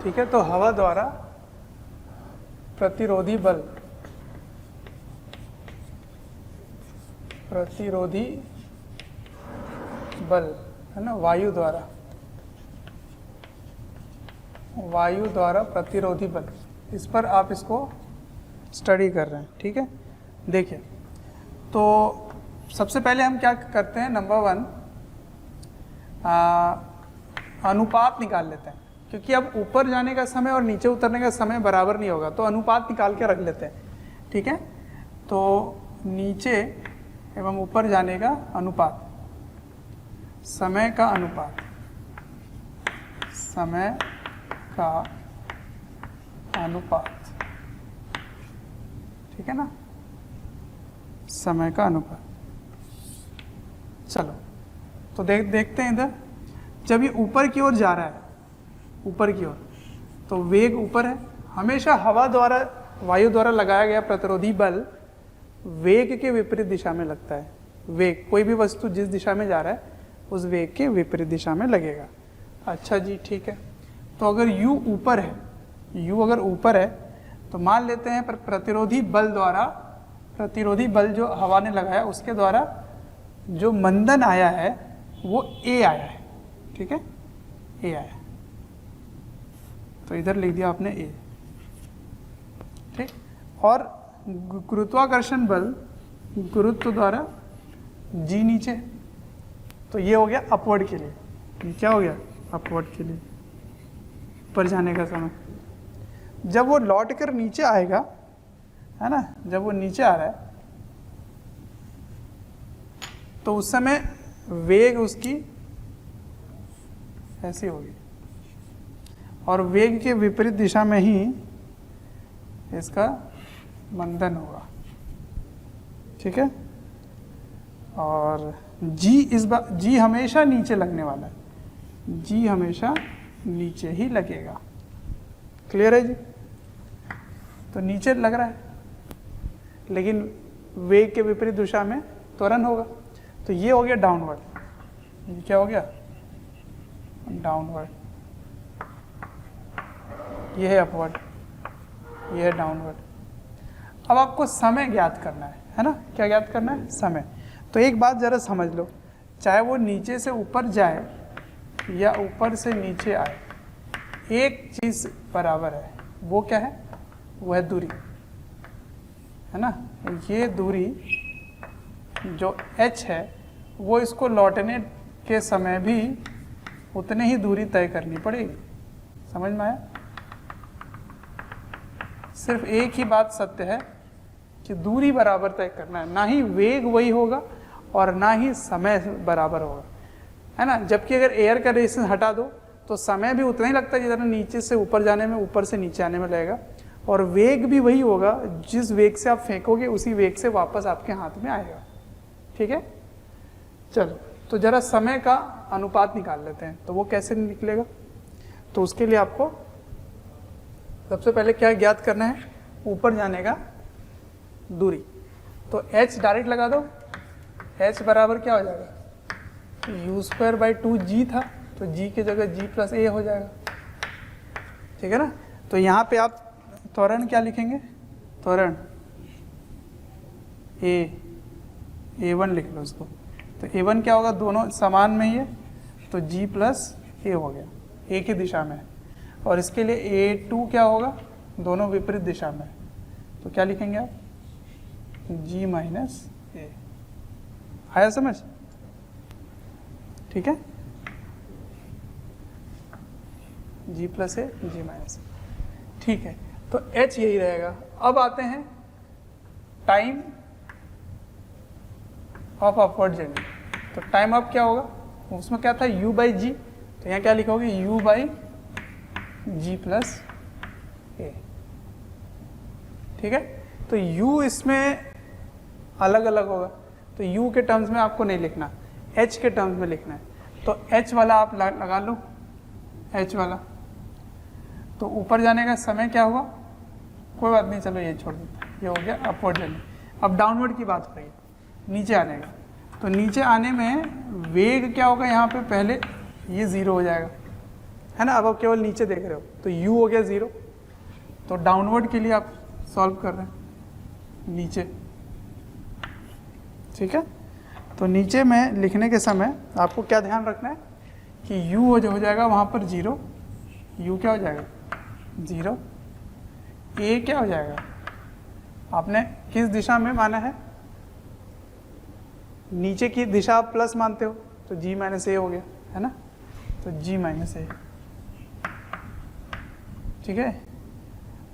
ठीक है, तो हवा द्वारा प्रतिरोधी बल, है ना, वायु द्वारा प्रतिरोधी बल, इस पर आप इसको स्टडी कर रहे हैं। ठीक है, देखिए, तो सबसे पहले हम क्या करते हैं, नंबर 1 अनुपात निकाल लेते हैं, क्योंकि अब ऊपर जाने का समय और नीचे उतरने का समय बराबर नहीं होगा, तो अनुपात निकाल के रख लेते हैं। ठीक है, तो नीचे एवं ऊपर जाने का अनुपात, समय का अनुपात, ठीक है ना, समय का अनुपात। चलो, तो देखते हैं इधर, जब ये ऊपर की ओर जा रहा है, ऊपर की ओर, तो वेग ऊपर है। हमेशा वायु द्वारा लगाया गया प्रतिरोधी बल वेग के विपरीत दिशा में लगता है। वेग, कोई भी वस्तु जिस दिशा में जा रहा है उस वेग के विपरीत दिशा में लगेगा। अच्छा जी, ठीक है, तो अगर u ऊपर है, अगर ऊपर है, तो मान लेते हैं प्रतिरोधी बल जो हवा ने लगाया उसके द्वारा जो मंदन आया है वो a आया है। ठीक है, a आया, तो इधर लिख दिया आपने a। ठीक, और गुरुत्वाकर्षण बल, गुरुत्व द्वारा g नीचे, तो ये हो गया अपवर्ड के लिए। ये क्या हो गया, अपवर्ड के लिए, ऊपर जाने का समय। जब वो लौट कर नीचे आएगा, है ना, जब वो नीचे आ रहा है तो उस समय वेग उसकी ऐसी होगी, और वेग के विपरीत दिशा में ही इसका मंदन होगा। ठीक है, और जी हमेशा नीचे लगने वाला है, जी हमेशा नीचे ही लगेगा। क्लियर है जी? तो नीचे लग रहा है, लेकिन वेग के विपरीत दिशा में त्वरण होगा, तो ये हो गया डाउनवर्ड। ये क्या हो गया, डाउनवर्ड। ये है अपवर्ड, ये है डाउनवर्ड। अब आपको समय ज्ञात करना है ना, क्या ज्ञात करना है, समय। तो एक बात जरा समझ लो, चाहे वो नीचे से ऊपर जाए या ऊपर से नीचे आए, एक चीज बराबर है, वो क्या है, वो है दूरी, है ना। ये दूरी जो h है वो इसको लौटने के समय भी उतने ही दूरी तय करनी पड़ेगी। समझ में आया? सिर्फ एक ही बात सत्य है कि दूरी बराबर तय करना है, ना ही वेग वही होगा और ना ही समय बराबर होगा, है ना। जबकि अगर एयर का रेजिस्टेंस हटा दो तो समय भी उतना ही लगता है जितना नीचे से ऊपर जाने में, ऊपर से नीचे आने में लगेगा, और वेग भी वही होगा, जिस वेग से आप फेंकोगे उसी वेग से वापस आपके हाथ में आएगा। ठीक है, चलो, तो जरा समय का अनुपात निकाल लेते हैं। तो वो कैसे निकलेगा, तो उसके लिए आपको सबसे पहले क्या ज्ञात करना है, ऊपर जाने का दूरी। तो h डायरेक्ट लगा दो, h बराबर क्या हो जाएगा, u²/2g था, तो g की जगह g + a हो जाएगा। ठीक है ना। तो यहाँ पे आप त्वरण क्या लिखेंगे, त्वरण a1 लिख लो इसको। तो a1 क्या होगा, दोनों समान में ही है, तो g + a हो गया, a की दिशा में। और इसके लिए a2 क्या होगा, दोनों विपरीत दिशा में, तो क्या लिखेंगे आप, g - a। आया समझ? ठीक है, g + a, g - a। ठीक है, तो h यही रहेगा। अब आते हैं टाइम ऑफ अपवर्ड जर्नी। तो टाइम ऑफ क्या होगा, उसमें क्या था, u/g, तो यहाँ क्या लिखोगे, u/g + a। ठीक है, तो u इसमें अलग अलग होगा, तो u के टर्म्स में आपको नहीं लिखना, h के टर्म्स में लिखना है। तो h वाला आप लगा लो, h वाला। तो ऊपर जाने का समय क्या हुआ, कोई बात नहीं, चलो ये छोड़ देते, ये हो गया अपवर्ड जर्नी। अब डाउनवर्ड की बात हो रही है, नीचे आने का। तो नीचे आने में वेग क्या होगा यहाँ पे, पहले ये 0 हो जाएगा, है ना। अब आप केवल नीचे देख रहे हो तो u हो गया 0। तो डाउनवर्ड के लिए आप सॉल्व कर रहे हैं नीचे, ठीक है। तो नीचे में लिखने के समय आपको क्या ध्यान रखना है कि u हो जाएगा वहाँ पर 0, u क्या हो जाएगा 0, a क्या हो जाएगा, आपने किस दिशा में माना है, नीचे की दिशा आप प्लस मानते हो तो g माइनस ए हो गया, है ना। तो g माइनस ए, ठीक है।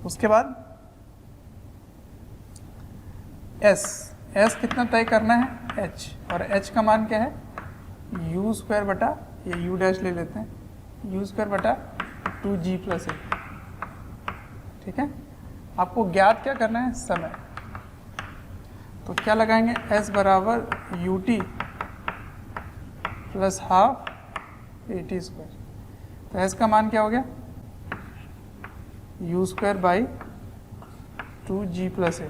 उसके बाद s कितना तय करना है h, और h का मान क्या है u स्क्वायर बटा, ये u डैश ले लेते हैं, u स्क्वायर बटा 2g प्लस ए, ठीक है। आपको ज्ञात क्या करना है, समय। तो क्या लगाएंगे, s बराबर u t plus half a t square. तो s का मान क्या हो गया, u square by 2g plus a,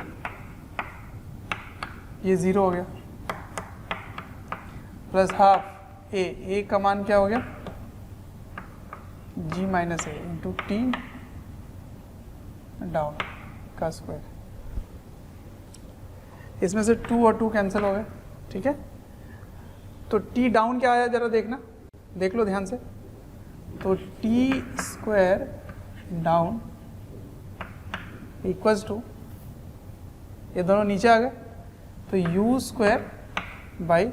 ये 0 हो गया, प्लस हाफ ए का मान क्या हो गया, g माइनस ए इंटू टी डाउन का स्क्वायर। इसमें से 2 और 2 कैंसिल हो गए, ठीक है। तो टी डाउन क्या आया जरा देखना, देख लो ध्यान से। तो t square down equals to, ये दोनों नीचे आ गए, तो u square by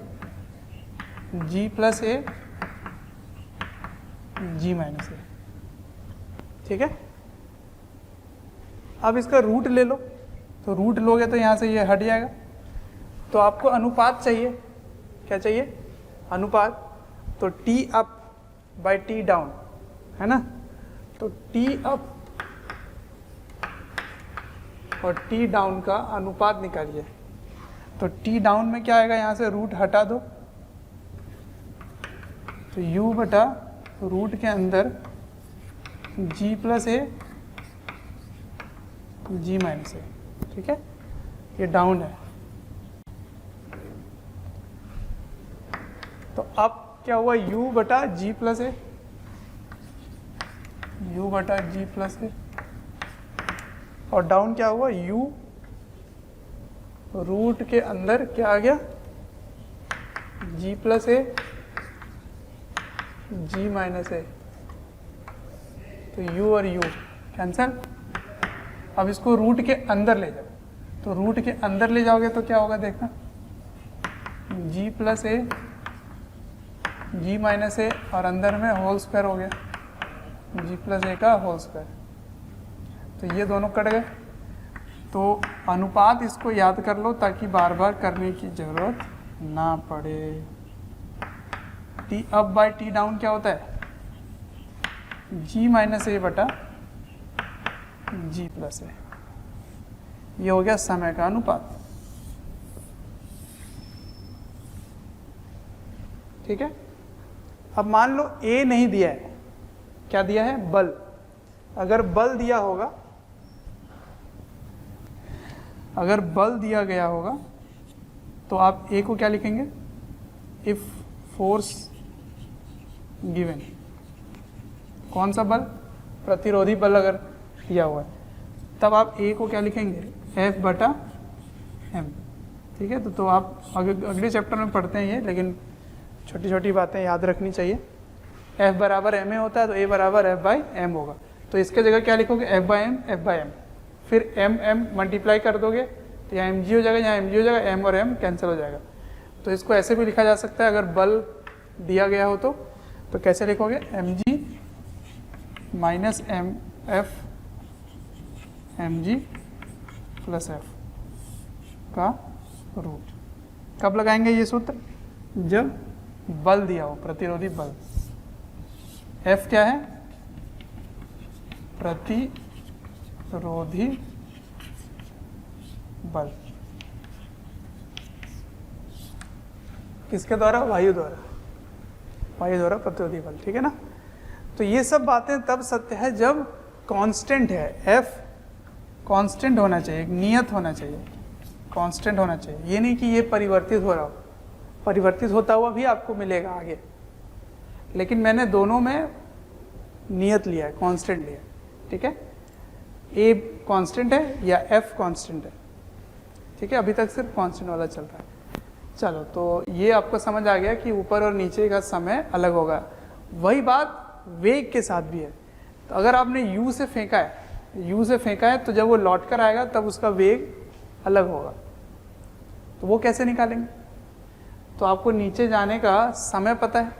g plus a g minus a, ठीक है। अब इसका रूट ले लो, तो रूट लोगे तो यहाँ से ये हट जाएगा। तो आपको अनुपात चाहिए, क्या चाहिए, अनुपात। तो T up by T down, है ना। तो टी अप और टी डाउन का अनुपात निकालिए। तो टी डाउन में क्या आएगा, यहाँ से रूट हटा दो, तो u बटा रूट के अंदर g plus a g minus a, ठीक है। ये डाउन है। तो अब क्या हुआ, u बटा g प्लस ए, u बटा g प्लस ए, और डाउन क्या हुआ, u रूट के अंदर क्या आ गया, g plus a g minus ए। तो u और u कैंसल। अब इसको रूट के अंदर ले जाओ, तो रूट के अंदर ले जाओगे तो क्या होगा देखना, g plus a g minus ए, और अंदर में होल स्क्वायर हो गया, g प्लस ए का होल स्क्वायर। तो ये दोनों कट गए। तो अनुपात इसको याद कर लो ताकि बार बार करने की ज़रूरत ना पड़े। T up by T down क्या होता है, जी माइनस ए बटा जी प्लस ए। ये हो गया समय का अनुपात, ठीक है। अब मान लो ए नहीं दिया है, क्या दिया है, बल। अगर बल दिया होगा, अगर बल दिया गया होगा तो आप ए को क्या लिखेंगे, इफ फोर्स गिवन। कौन सा बल, प्रतिरोधी बल अगर दिया हुआ है तब आप ए को क्या लिखेंगे, एफ बटा एम, ठीक है। तो आप अगले चैप्टर में पढ़ते हैं ये, लेकिन छोटी छोटी बातें याद रखनी चाहिए। एफ बराबर एम ए होता है तो ए बराबर एफ बाई एम होगा। तो इसके जगह क्या लिखोगे, एफ बाई एम, फिर एम एम मल्टीप्लाई कर दोगे तो यहाँ एम जी हो जाएगा, यहाँ एम जी हो जाएगा, एम और एम कैंसिल हो जाएगा। तो इसको ऐसे भी लिखा जा सकता है, अगर बल दिया गया हो तो कैसे लिखोगे, M G minus M F M G plus F का रूट। कब लगाएंगे ये सूत्र, जब बल दिया हो, प्रतिरोधी बल। एफ क्या है, प्रतिरोधी बल, किसके द्वारा, वायु द्वारा, वायु द्वारा प्रतिरोधी बल, ठीक है ना। तो ये सब बातें तब सत्य है जब कांस्टेंट है, एफ कांस्टेंट होना चाहिए, एक नियत होना चाहिए, कांस्टेंट होना चाहिए। ये नहीं कि ये परिवर्तित हो रहा हो, परिवर्तित होता हुआ भी आपको मिलेगा आगे, लेकिन मैंने दोनों में नियत लिया है, कांस्टेंट लिया है, ठीक है। ए कांस्टेंट है या एफ कांस्टेंट है, ठीक है। अभी तक सिर्फ कांस्टेंट वाला चल रहा है। चलो, तो ये आपको समझ आ गया कि ऊपर और नीचे का समय अलग होगा। वही बात वेग के साथ भी है। तो अगर आपने u से फेंका है, तो जब वो लौट कर आएगा तब उसका वेग अलग होगा। तो वो कैसे निकालेंगे? तो आपको नीचे जाने का समय पता है,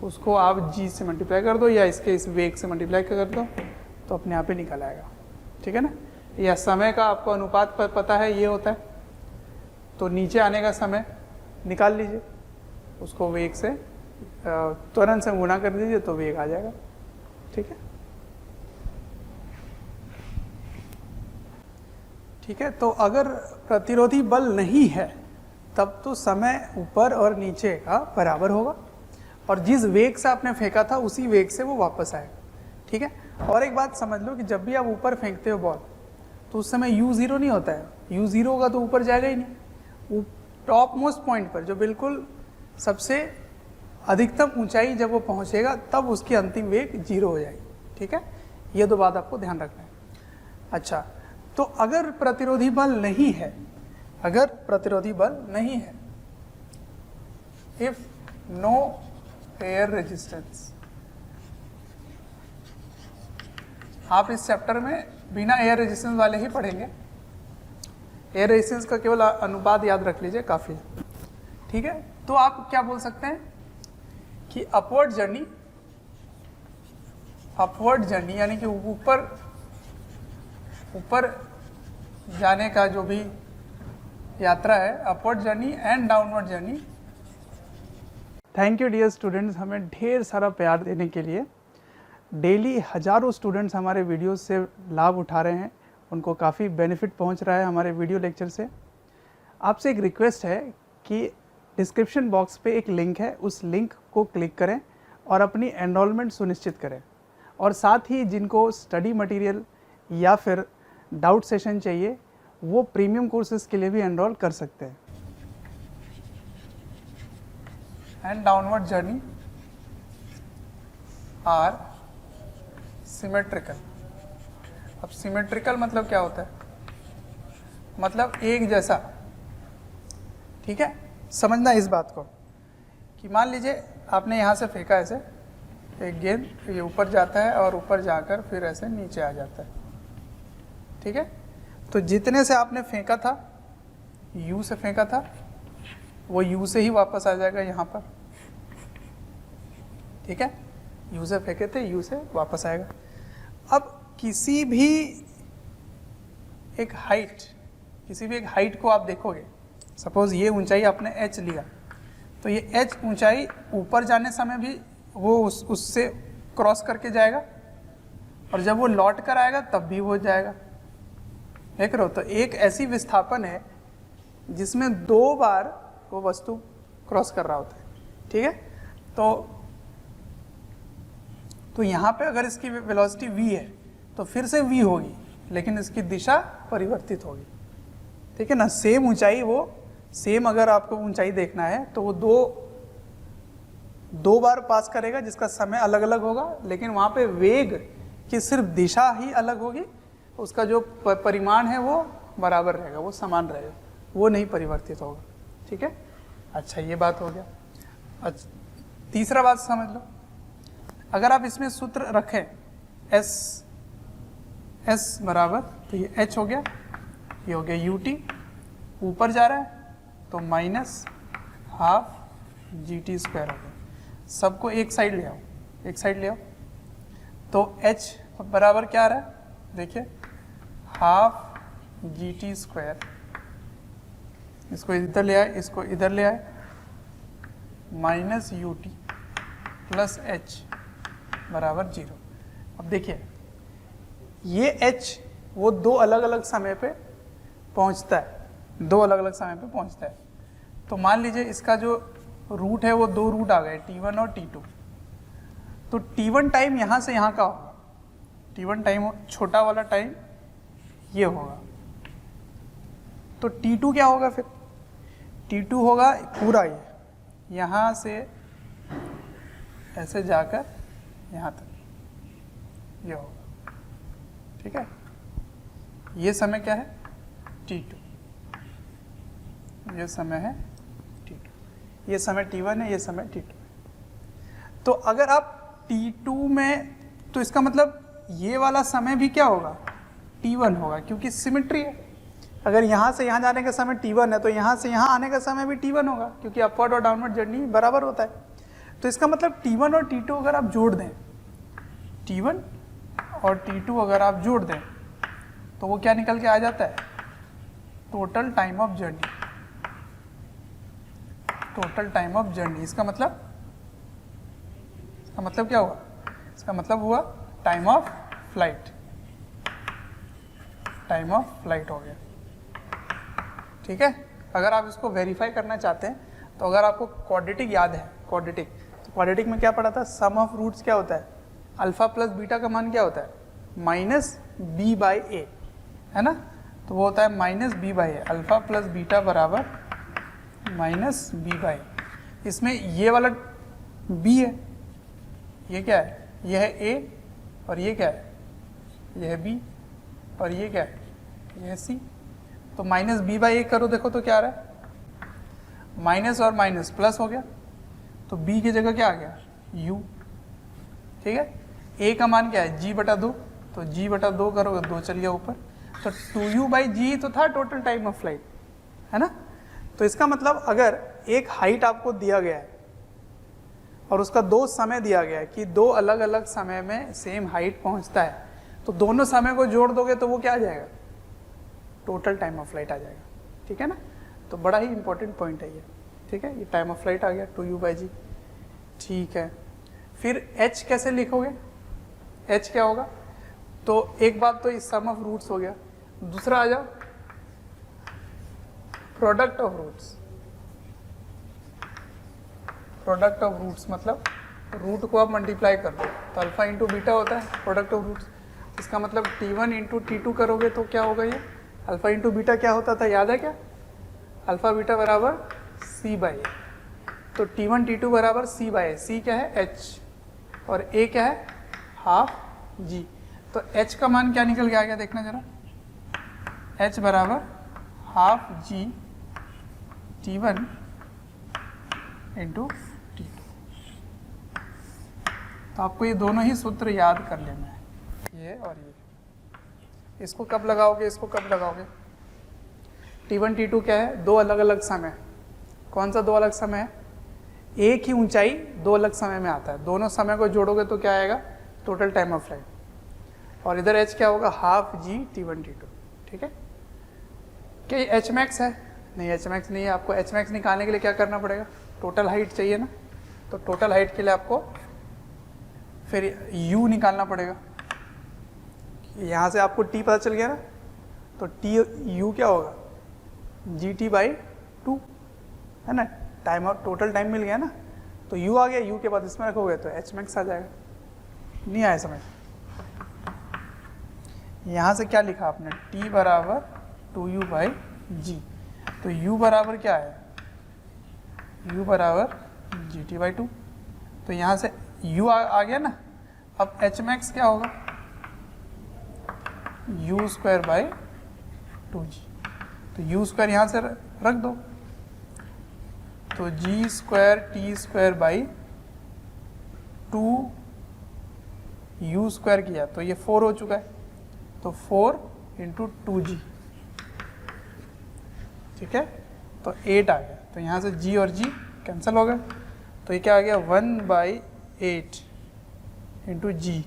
उसको आप g से मल्टीप्लाई कर दो या इसके इस वेग से मल्टीप्लाई कर दो, तो अपने आप ही निकल आएगा, ठीक है ना। या समय का आपको अनुपात पता है, ये होता है, तो नीचे आने का समय निकाल लीजिए, उसको वेग से त्वरण से गुणा कर दीजिए तो वेग आ जाएगा, ठीक है। ठीक है, तो अगर प्रतिरोधी बल नहीं है तब तो समय ऊपर और नीचे का बराबर होगा, और जिस वेग से आपने फेंका था उसी वेग से वो वापस आएगा, ठीक है। और एक बात समझ लो कि जब भी आप ऊपर फेंकते हो बॉल, तो उस समय u0 नहीं होता है। u0 होगा तो ऊपर जाएगा ही नहीं। टॉप मोस्ट पॉइंट पर, जो बिल्कुल सबसे अधिकतम ऊंचाई जब वो पहुंचेगा तब उसकी अंतिम वेग 0 हो जाएगी, ठीक है। ये दो बात आपको ध्यान रखना है। अच्छा, तो अगर प्रतिरोधी बल नहीं है, इफ नो एयर रेजिस्टेंस, आप इस चैप्टर में बिना एयर रेजिस्टेंस वाले ही पढ़ेंगे। एयर रेजिस्टेंस का केवल अनुपात याद रख लीजिए, काफ़ी है, ठीक है। तो आप क्या बोल सकते हैं कि अपवर्ड जर्नी यानी कि ऊपर जाने का जो भी यात्रा है, upward journey and downward journey. Thank you dear students, हमें ढेर सारा प्यार देने के लिए। डेली हज़ारों स्टूडेंट्स हमारे वीडियो से लाभ उठा रहे हैं, उनको काफ़ी बेनिफिट पहुंच रहा है हमारे वीडियो लेक्चर से। आपसे एक रिक्वेस्ट है कि डिस्क्रिप्शन बॉक्स पे एक लिंक है, उस लिंक को क्लिक करें और अपनी एनरोलमेंट सुनिश्चित करें। और साथ ही जिनको स्टडी मटेरियल या फिर डाउट सेशन चाहिए, वो प्रीमियम कोर्सेज के लिए भी एनरोल कर सकते हैं। And downward journey are symmetrical. अब सिमेट्रिकल मतलब क्या होता है? मतलब एक जैसा, ठीक है। समझना इस बात को कि मान लीजिए आपने यहाँ से फेंका ऐसे एक गेंद, ये ऊपर जाता है और ऊपर जाकर फिर ऐसे नीचे आ जाता है, ठीक है। तो जितने से आपने फेंका था, U से फेंका था, वो U से ही वापस आ जाएगा यहाँ पर, ठीक है। U से फेंके थे, U से वापस आएगा। अब किसी भी एक हाइट को आप देखोगे, सपोज ये ऊंचाई आपने h लिया, तो ये h ऊंचाई ऊपर जाने समय भी वो उससे क्रॉस करके जाएगा, और जब वो लौट कर आएगा तब भी वो जाएगा, देख रहे हो। तो एक ऐसी विस्थापन है जिसमें 2 बार वो वस्तु क्रॉस कर रहा होता है, ठीक है। तो यहाँ पे अगर इसकी वेलोसिटी v है तो फिर से v होगी, लेकिन इसकी दिशा परिवर्तित होगी, ठीक है ना। सेम ऊंचाई, वो सेम अगर आपको ऊंचाई देखना है तो वो दो बार पास करेगा जिसका समय अलग अलग होगा, लेकिन वहाँ पे वेग की सिर्फ दिशा ही अलग होगी, उसका जो परिमाण है वो बराबर रहेगा, वो समान रहेगा, वो नहीं परिवर्तित होगा, ठीक है। अच्छा, ये बात हो गया। अच्छा, तीसरा बात समझ लो, अगर आप इसमें सूत्र रखें S बराबर, तो ये H हो गया, ये हो गया UT, ऊपर जा रहा है तो -12 GT² हो गया। सबको एक साइड ले आओ, तो H बराबर क्या आ रहा है, देखिए 12 GT², इसको इधर ले आए, इसको इधर ले आए, -UT + H बराबर 0। अब देखिए ये H वो 2 अलग अलग समय पे पहुंचता है, तो मान लीजिए इसका जो रूट है वो 2 रूट आ गए, T1 और T2। तो T1 टाइम यहाँ से यहाँ का होगा, T1 टाइम छोटा वाला टाइम ये होगा, तो T2 क्या होगा फिर? T2 होगा पूरा ये, यहाँ से ऐसे जाकर यहाँ तक ये होगा, ठीक है। ये समय क्या है? t2, ये समय है t2, ये समय t1 है, ये समय t2 है। तो अगर आप t2 में, तो इसका मतलब ये वाला समय भी क्या होगा? t1 होगा, क्योंकि सिमेट्री है। अगर यहाँ से यहाँ जाने का समय t1 है तो यहाँ से यहाँ आने का समय भी t1 होगा, क्योंकि अपवर्ड और डाउनवर्ड जर्नी बराबर होता है। तो इसका मतलब t1 और t2 अगर आप जोड़ दें, t1 और t2 अगर आप जोड़ दें तो वो क्या निकल के आ जाता है? Total time of journey, total time of journey. इसका मतलब क्या हुआ? इसका मतलब हुआ time of flight, time of flight हो गया, ठीक है। अगर आप इसको वेरीफाई करना चाहते हैं तो अगर आपको क्वाड्रेटिक याद है, क्वाड्रेटिक, तो क्वाड्रेटिक में क्या पढ़ा था? सम ऑफ रूट्स क्या होता है? अल्फा प्लस बीटा का मान क्या होता है? माइनस बी बाई ए, है ना। तो वो होता है minus B by A, alpha plus beta बराबर माइनस बी बाई। इसमें ये वाला बी है, ये क्या है? ये है ए, और ये क्या है? ये है बी, और ये क्या है? ये है सी। तो माइनस बी बाई ए करो, देखो तो क्या आ रहा है? माइनस और माइनस प्लस हो गया, तो बी की जगह क्या आ गया? यू, ठीक है। ए का मान क्या है? जी बटा 2, तो जी बटा 2 करोगे, 2 चल गया ऊपर, तो 2u बाई जी तो था टोटल टाइम ऑफ फ्लाइट, है ना। तो इसका मतलब अगर एक हाइट आपको दिया गया है और उसका 2 समय दिया गया है कि 2 अलग अलग समय में सेम हाइट पहुंचता है, तो दोनों समय को जोड़ दोगे तो वो क्या आ जाएगा? टोटल टाइम ऑफ फ्लाइट आ जाएगा, ठीक है ना। तो बड़ा ही इंपॉर्टेंट पॉइंट है ये, ठीक है। ये टाइम ऑफ फ्लाइट आ गया 2u बाई जी, ठीक है। फिर h कैसे लिखोगे? h क्या होगा? तो एक बात तो इस सम ऑफ रूट्स हो गया, दूसरा आ जाओ product of roots. Product of roots मतलब रूट को आप मल्टीप्लाई कर दो, तो अल्फा इंटू बीटा होता है प्रोडक्ट ऑफ रूट्स। इसका मतलब t1 इंटू t2 करोगे तो क्या होगा? ये अल्फा इंटू बीटा क्या होता था, याद है क्या? अल्फा बीटा बराबर c बाई ए। तो t1 t2 बराबर c बाई ए। c क्या है? h, और a क्या है? Half g। तो h का मान क्या निकल के आ गया? देखना जरा, h बराबर half g t1 into t2। तो आपको ये दोनों ही सूत्र याद कर लेना है, ये और ये। इसको कब लगाओगे, इसको कब लगाओगे? t1 t2 क्या है? 2 अलग अलग समय। कौन सा 2 अलग समय है? एक ही ऊंचाई 2 अलग समय में आता है, दोनों समय को जोड़ोगे तो क्या आएगा? Total time of flight. और इधर h क्या होगा? हाफ g t1 t2, ठीक है। क्या ये h मैक्स है? नहीं, h मैक्स नहीं है। आपको h मैक्स निकालने के लिए क्या करना पड़ेगा? टोटल हाइट चाहिए ना, तो टोटल हाइट के लिए आपको फिर u निकालना पड़ेगा। यहाँ से आपको t पता चल गया ना, तो u क्या होगा? gt बाई 2, है ना। टाइम और टोटल टाइम मिल गया ना, तो u आ गया, u के बाद इसमें रखोगे तो h मैक्स आ जाएगा। नहीं आया समझ? यहाँ से क्या लिखा आपने? t बराबर 2u बाई जी, तो u बराबर क्या है? u बराबर gt बाई 2। तो यहाँ से u आ गया ना। अब h मैक्स क्या होगा? u square by 2g। तो u स्क्वायर यहाँ से रख दो, तो g square t square by 2 u square किया तो ये 4 हो चुका है, तो 4 इंटू 2g, ठीक है। तो 8 आ गया, तो यहाँ से g और g कैंसिल हो गए, तो ये क्या आ गया? 1/8 इंटू जी,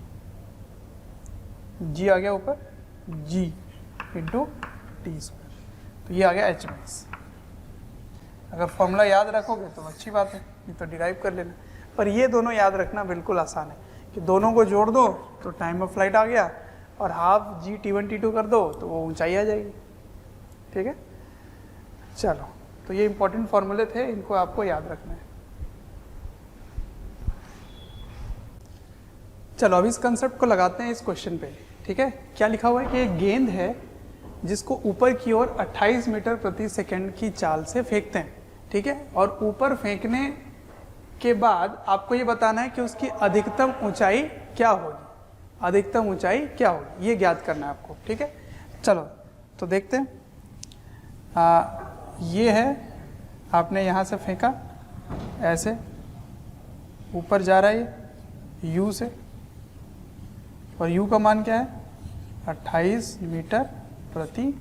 जी आ गया ऊपर, g इंटू टी स्क्वायर, तो ये आ गया h मैक्स। अगर फॉर्मूला याद रखोगे तो अच्छी बात है, ये तो डिराइव कर लेना। पर ये दोनों याद रखना बिल्कुल आसान है कि दोनों को जोड़ दो तो टाइम ऑफ फ्लाइट आ गया, और हाफ जी t1 t2 कर दो तो वो ऊंचाई आ जाएगी, ठीक है। चलो, तो ये इंपॉर्टेंट फॉर्मूले थे, इनको आपको याद रखना है। चलो अब इस कंसेप्ट को लगाते हैं इस क्वेश्चन पे, ठीक है। क्या लिखा हुआ है कि एक गेंद है जिसको ऊपर की ओर 28 मीटर प्रति सेकंड की चाल से फेंकते हैं, ठीक है। और ऊपर फेंकने के बाद आपको ये बताना है कि उसकी अधिकतम ऊंचाई क्या होगी, अधिकतम ऊंचाई क्या होगी, ये ज्ञात करना है आपको। ठीक है, चलो तो देखते हैं। ये है, आपने यहाँ से फेंका, ऐसे ऊपर जा रहा है ये u से, और u का मान क्या है 28 मीटर प्रति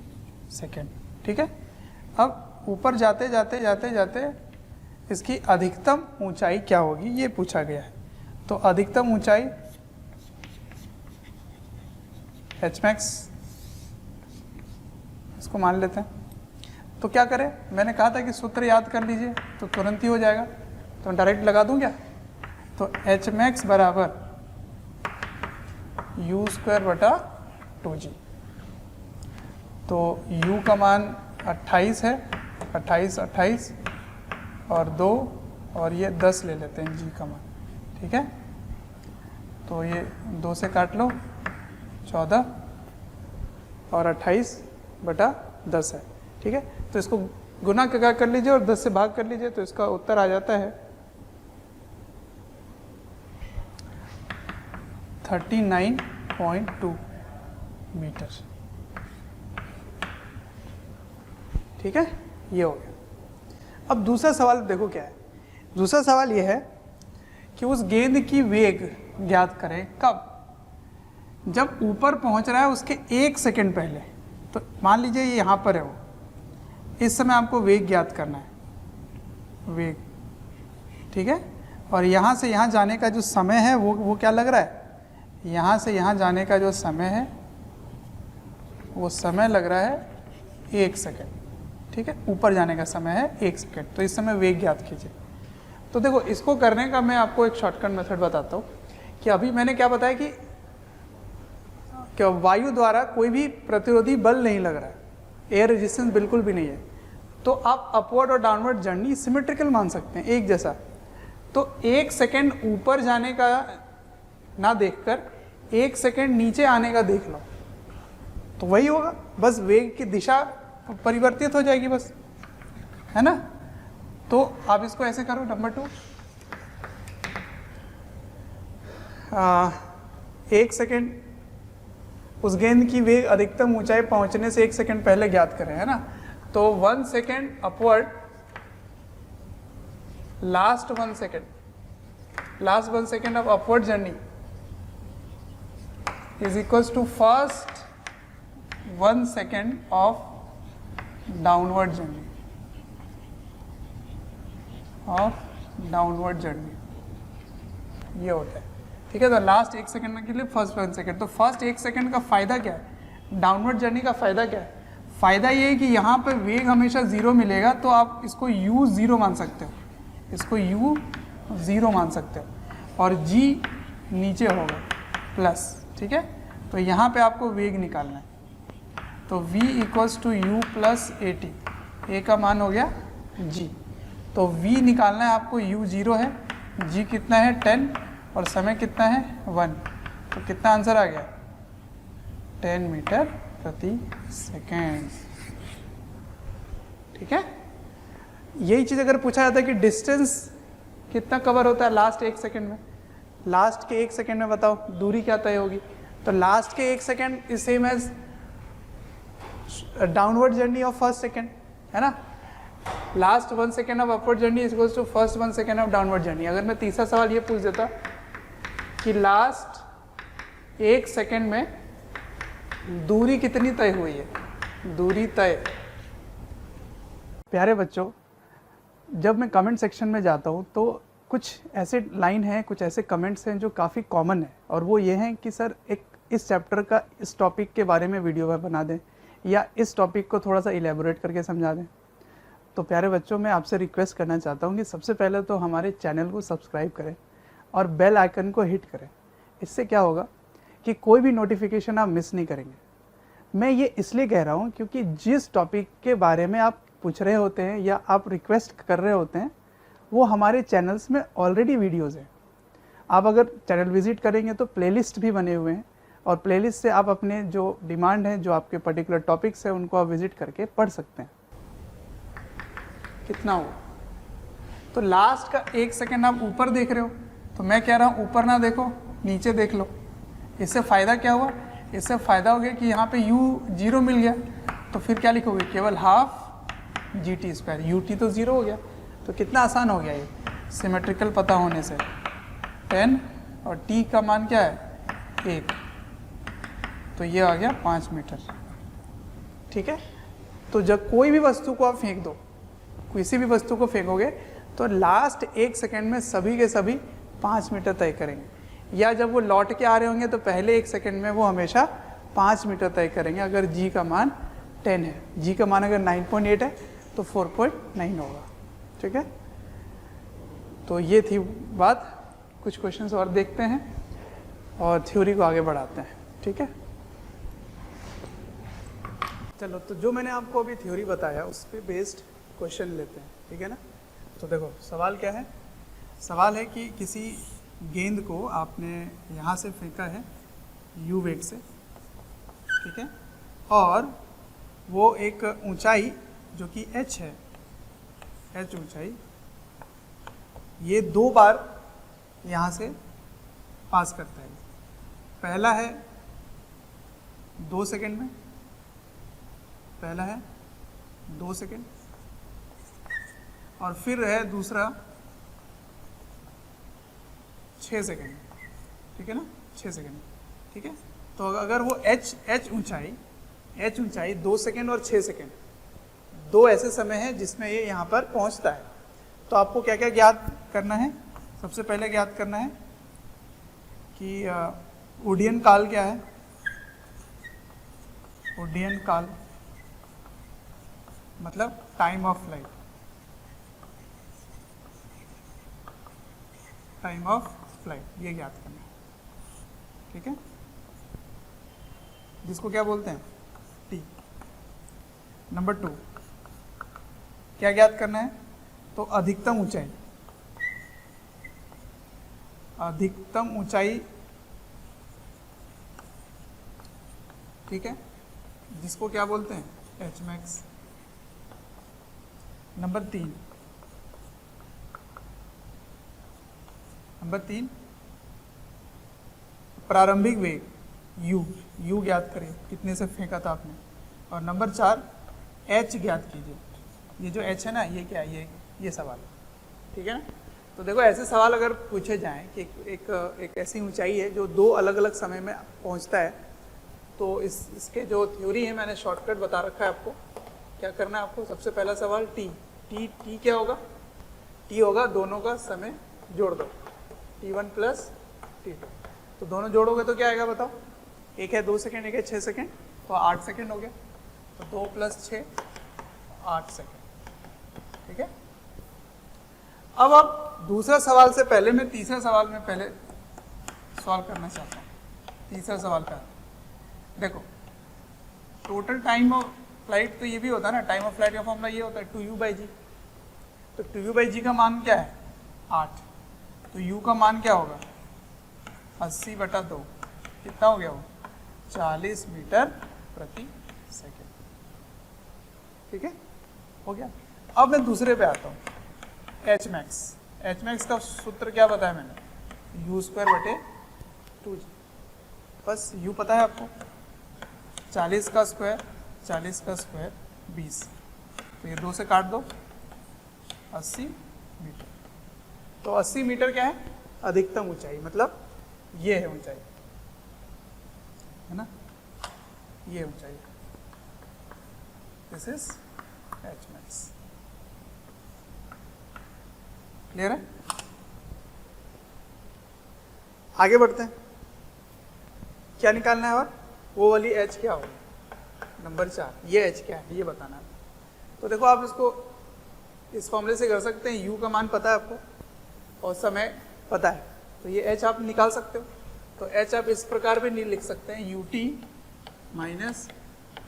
सेकेंड। ठीक है, अब ऊपर जाते जाते जाते जाते इसकी अधिकतम ऊंचाई क्या होगी ये पूछा गया है। तो अधिकतम ऊंचाई hmax इसको मान लेते हैं। तो क्या करें, मैंने कहा था कि सूत्र याद कर लीजिए तो तुरंत ही हो जाएगा, तो डायरेक्ट लगा दूं क्या। तो hmax बराबर u²/2g। तो u का मान 28 है, 28 और 2 और ये 10 ले लेते हैं g का मान। ठीक है, तो ये 2 से काट लो 14 और 28/10 है। ठीक है, तो इसको गुना कर लीजिए और 10 से भाग कर लीजिए, तो इसका उत्तर आ जाता है 39.2 मीटर। ठीक है, ये हो गया। अब दूसरा सवाल देखो क्या है। दूसरा सवाल ये है कि उस गेंद की वेग ज्ञात करें कब, जब ऊपर पहुंच रहा है उसके 1 सेकंड पहले। तो मान लीजिए ये यहाँ पर है, वो इस समय आपको वेग ज्ञात करना है, वेग। ठीक है, और यहाँ से यहाँ जाने का जो समय है वो क्या लग रहा है, यहाँ से यहाँ जाने का जो समय है वो समय लग रहा है 1 सेकंड। ठीक है, ऊपर जाने का समय है 1 सेकंड। तो इस समय वेग ज्ञात कीजिए। तो देखो, इसको करने का मैं आपको एक शॉर्टकट मेथड बताता हूँ कि अभी मैंने क्या बताया कि वायु द्वारा कोई भी प्रतिरोधी बल नहीं लग रहा है, एयर रेजिस्टेंस बिल्कुल भी नहीं है। तो आप अपवर्ड और डाउनवर्ड जर्नी सिमेट्रिकल मान सकते हैं, एक जैसा। तो 1 सेकंड ऊपर जाने का ना देखकर 1 सेकंड नीचे आने का देख लो, तो वही होगा, बस वेग की दिशा परिवर्तित हो जाएगी, बस, है ना। तो आप इसको ऐसे करो, नंबर 2, 1 सेकंड उस गेंद की वेग अधिकतम ऊंचाई पहुंचने से 1 सेकंड पहले ज्ञात करें, है ना। तो 1 second upward, last 1 second of upward journey is equals to first 1 second of downward journey, ये होता है। ठीक है, तो लास्ट 1 सेकंड के लिए फर्स्ट 1 सेकंड। तो फर्स्ट 1 सेकंड का फायदा क्या है, डाउनवर्ड जर्नी का फायदा क्या है, फायदा ये है कि यहाँ पे वेग हमेशा 0 मिलेगा, तो आप इसको u0 मान सकते हो, इसको u0 मान सकते हो, और g नीचे होगा प्लस। ठीक है, तो यहाँ पे आपको वेग निकालना है। तो v equals to u plus at, a का मान हो गया g। तो v निकालना है आपको, u0 है, g कितना है 10 और समय कितना है 1। तो कितना आंसर आ गया 10 मीटर प्रति सेकेंड। ठीक है, यही चीज़ अगर पूछा जाता है कि डिस्टेंस कितना कवर होता है लास्ट 1 सेकंड में, लास्ट के 1 सेकंड में बताओ दूरी क्या तय होगी। तो लास्ट के 1 second is same as downward journey of first second, है ना। Last 1 second of upward journey is equals to first 1 second of downward journey. अगर मैं तीसरा सवाल ये पूछ देता कि लास्ट 1 सेकंड में दूरी कितनी तय हुई है, दूरी तय। प्यारे बच्चों, जब मैं कमेंट सेक्शन में जाता हूँ तो कुछ ऐसे लाइन हैं, कुछ ऐसे कमेंट्स हैं जो काफ़ी कॉमन है, और वो ये हैं कि सर एक इस चैप्टर का इस टॉपिक के बारे में वीडियो बना दें, या इस टॉपिक को थोड़ा सा इलेबोरेट करके समझा दें। तो प्यारे बच्चों, मैं आपसे रिक्वेस्ट करना चाहता हूँ कि सबसे पहले तो हमारे चैनल को सब्सक्राइब करें और बेल आइकन को हिट करें। इससे क्या होगा कि कोई भी नोटिफिकेशन आप मिस नहीं करेंगे। मैं ये इसलिए कह रहा हूँ क्योंकि जिस टॉपिक के बारे में आप पूछ रहे होते हैं या आप रिक्वेस्ट कर रहे होते हैं, वो हमारे चैनल्स में ऑलरेडी वीडियोज़ हैं। आप अगर चैनल विजिट करेंगे तो प्लेलिस्ट भी बने हुए हैं, और प्लेलिस्ट से आप अपने जो डिमांड है, जो आपके पर्टिकुलर टॉपिक्स हैं, उनको आप विजिट करके पढ़ सकते हैं। कितना हुआ तो लास्ट का 1 सेकेंड आप ऊपर देख रहे हो, तो मैं कह रहा हूँ ऊपर ना देखो, नीचे देख लो। इससे फ़ायदा क्या हुआ? इससे फ़ायदा हो गया कि यहाँ पे u 0 मिल गया, तो फिर क्या लिखोगे? केवल हाफ GT², ut तो 0 हो गया। तो कितना आसान हो गया ये सिमेट्रिकल पता होने से। 10 और t का मान क्या है? 1, तो ये आ गया 5 मीटर। ठीक है, तो जब कोई भी वस्तु को आप फेंक दो, किसी भी वस्तु को फेंकोगे तो लास्ट 1 सेकेंड में सभी के सभी 5 मीटर तय करेंगे, या जब वो लौट के आ रहे होंगे तो पहले 1 सेकेंड में वो हमेशा 5 मीटर तय करेंगे अगर g का मान 10 है। g का मान अगर 9.8 है तो 4.9 होगा। ठीक है, तो ये थी बात। कुछ क्वेश्चंस और देखते हैं और थ्योरी को आगे बढ़ाते हैं। ठीक है, चलो, तो जो मैंने आपको अभी थ्योरी बताया उस पर बेस्ड क्वेश्चन लेते हैं। ठीक है ना, तो देखो सवाल क्या है? सवाल है कि किसी गेंद को आपने यहाँ से फेंका है u वेग से, ठीक है, और वो एक ऊंचाई जो कि h है, h ऊंचाई, ये 2 बार यहाँ से पास करता है। पहला है 2 सेकेंड में, पहला है 2 सेकेंड, और फिर है दूसरा 6 सेकेंड। ठीक है ना, 6 सेकेंड। ठीक है, तो अगर वो h ऊंचाई 2 सेकेंड और 6 सेकेंड, 2 ऐसे समय हैं जिसमें ये यहाँ पर पहुँचता है, तो आपको क्या क्या ज्ञात करना है? सबसे पहले ज्ञात करना है कि उड्डयन काल क्या है? उड्डयन काल मतलब time of flight, time of flight, ये ज्ञात करना है। ठीक है, जिसको क्या बोलते हैं? टी। नंबर 2 क्या ज्ञात करना है? तो अधिकतम ऊंचाई, अधिकतम ऊंचाई, ठीक है, जिसको क्या बोलते हैं? H max. नंबर 3 प्रारंभिक वेग u ज्ञात करें, कितने से फेंका था आपने। और नंबर 4 h ज्ञात कीजिए। ये जो h है ना, ये क्या है? ये सवाल है। ठीक है ना, तो देखो ऐसे सवाल अगर पूछे जाएं कि एक ऐसी ऊंचाई है जो 2 अलग अलग समय में पहुंचता है, तो इसके जो थ्योरी है मैंने शॉर्टकट बता रखा है आपको। क्या करना है आपको? सबसे पहला सवाल t क्या होगा? t होगा दोनों का समय जोड़ दो, t1 प्लस t2, तो दोनों जोड़ोगे तो क्या आएगा बताओ? एक है 2 सेकेंड, एक है 6 सेकेंड, तो 8 सेकेंड हो गया। तो 2 + 6 8 सेकेंड। ठीक है, अब आप दूसरा सवाल से पहले मैं तीसरा सवाल में पहले सॉल्व करना चाहता हूँ। तीसरा सवाल का देखो, टोटल टाइम ऑफ फ्लाइट, तो ये भी होता है ना, टाइम ऑफ फ्लाइट का फॉर्मूला ये होता है 2u/g। तो 2u/g का मान क्या है? 8। तो u का मान क्या होगा? 80/2, कितना हो गया वो? 40 मीटर प्रति सेकेंड। ठीक है, हो गया। अब मैं दूसरे पे आता हूँ, एच मैक्स का सूत्र क्या बताया मैंने? u²/2g। बस u पता है आपको, 40 का स्क्वायर 20, तो ये 2 से काट दो, 80 मीटर। तो 80 मीटर क्या है? अधिकतम ऊंचाई, मतलब ये है ऊंचाई, है ना, ये ऊंचाई, this is H max. Clear है? आगे बढ़ते हैं, क्या निकालना है? और वो वाली एच क्या होगी? नंबर 4, ये एच क्या है ये बताना है। तो देखो आप इसको इस फॉर्मूले से कर सकते हैं, u का मान पता है आपको और समय पता है, तो ये h आप निकाल सकते हो। तो h आप इस प्रकार भी नहीं लिख सकते हैं, ut माइनस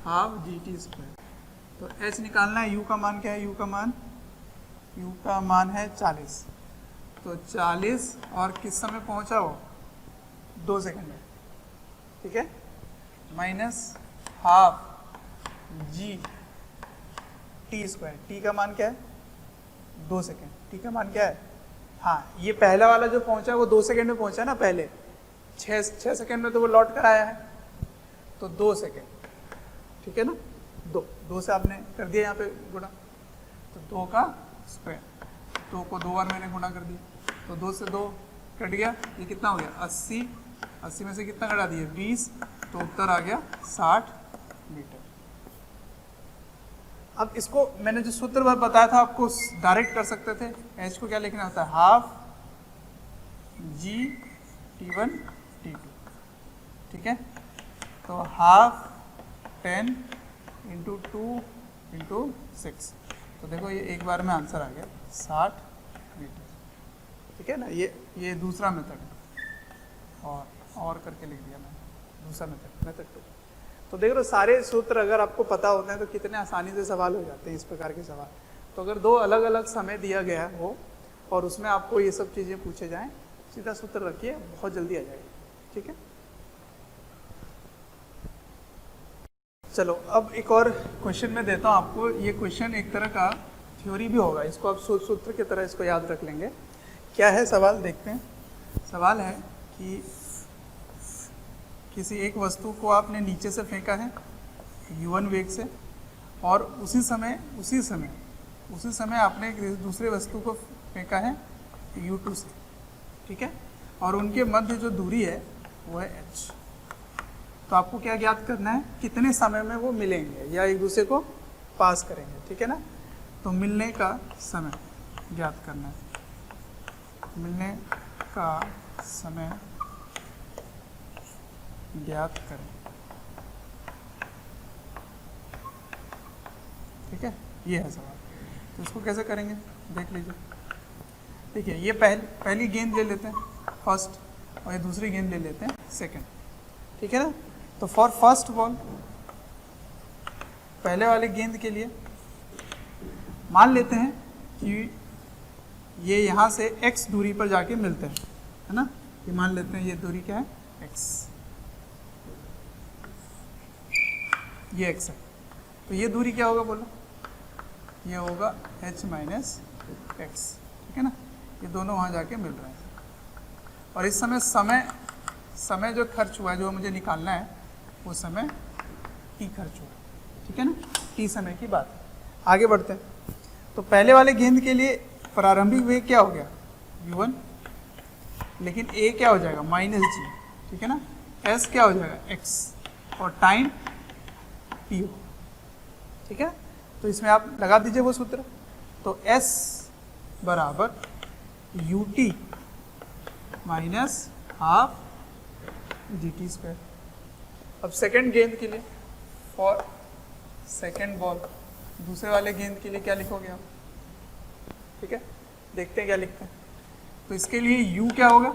हाफ GT²। तो h निकालना है, u का मान क्या है? u का मान है 40। तो 40 और किस समय पहुंचा हो? 2 सेकंड में। ठीक है, minus half g t², t का मान क्या है? 2 सेकेंड। टी का मान क्या है? हाँ, ये पहला वाला जो पहुंचा वो 2 सेकेंड में पहुंचा ना, पहले 6 सेकेंड में तो वो लौट कर आया है, तो 2 सेकेंड, ठीक है ना। 2 से आपने कर दिया यहाँ पे गुणा, तो 2 का स्क्वायर, 2 को 2 बार मैंने गुणा कर दिया, तो 2 से 2 कट गया, ये कितना हो गया 80, 80 में से कितना घटा दिया 20, तो उत्तर आ गया 60 मीटर। अब इसको मैंने जो सूत्र बताया था आपको डायरेक्ट कर सकते थे, एच को क्या लिखना होता है, हाफ जी T1 T2, ठीक है। तो हाफ 10 इंटू 2 इंटू 6, तो देखो ये एक बार में आंसर आ गया 60 मीटर, ठीक है ना। ये दूसरा मेथड है, और करके लिख दिया मैंने दूसरा मेथड 2। तो देख लो सारे सूत्र अगर आपको पता होते हैं तो कितने आसानी से सवाल हो जाते हैं इस प्रकार के सवाल। तो अगर 2 अलग अलग समय दिया गया हो और उसमें आपको ये सब चीज़ें पूछे जाएं, सीधा सूत्र रखिए, बहुत जल्दी आ जाएगा, ठीक है। चलो अब एक और क्वेश्चन मैं देता हूँ आपको। ये क्वेश्चन एक तरह का थ्योरी भी होगा, इसको आप सूत्र की तरह इसको याद रख लेंगे। क्या है सवाल, देखते हैं। सवाल है कि किसी एक वस्तु को आपने नीचे से फेंका है u1 वेग से, और उसी समय आपने दूसरे वस्तु को फेंका है u2 से, ठीक है। और उनके मध्य जो दूरी है वो है h। तो आपको क्या ज्ञात करना है, कितने समय में वो मिलेंगे या एक दूसरे को पास करेंगे, ठीक है ना। तो मिलने का समय ज्ञात करना है, मिलने का समय ज्ञात करें, ठीक है। ये है सवाल। तो इसको कैसे करेंगे देख लीजिए। देखिए ये पहली गेंद ले लेते हैं फर्स्ट, और ये दूसरी गेंद ले लेते हैं सेकंड, ठीक है ना। तो फॉर फर्स्ट बॉल, पहले वाले गेंद के लिए मान लेते हैं कि ये यहाँ से x दूरी पर जाके मिलते हैं, है ना। ये मान लेते हैं ये दूरी क्या है, x, ये x है। तो ये दूरी क्या होगा बोलो, ये होगा h माइनस एक्स, ठीक है ना। ये दोनों वहाँ जाके मिल रहे हैं। और इस समय जो खर्च हुआ है, जो मुझे निकालना है, वो समय t खर्च हुआ है, ठीक है ना। t समय की बात है। आगे बढ़ते हैं। तो पहले वाले गेंद के लिए प्रारंभिक वेग क्या हो गया u1, लेकिन a क्या हो जाएगा -g, ठीक है ना। s क्या हो जाएगा x, और टाइम t हो, ठीक है। तो इसमें आप लगा दीजिए वो सूत्र। तो s बराबर ut minus half gt square. अब सेकंड गेंद के लिए, फॉर सेकंड बॉल, दूसरे वाले गेंद के लिए क्या लिखोगे आप, ठीक है। देखते हैं क्या लिखते हैं। तो इसके लिए u क्या होगा,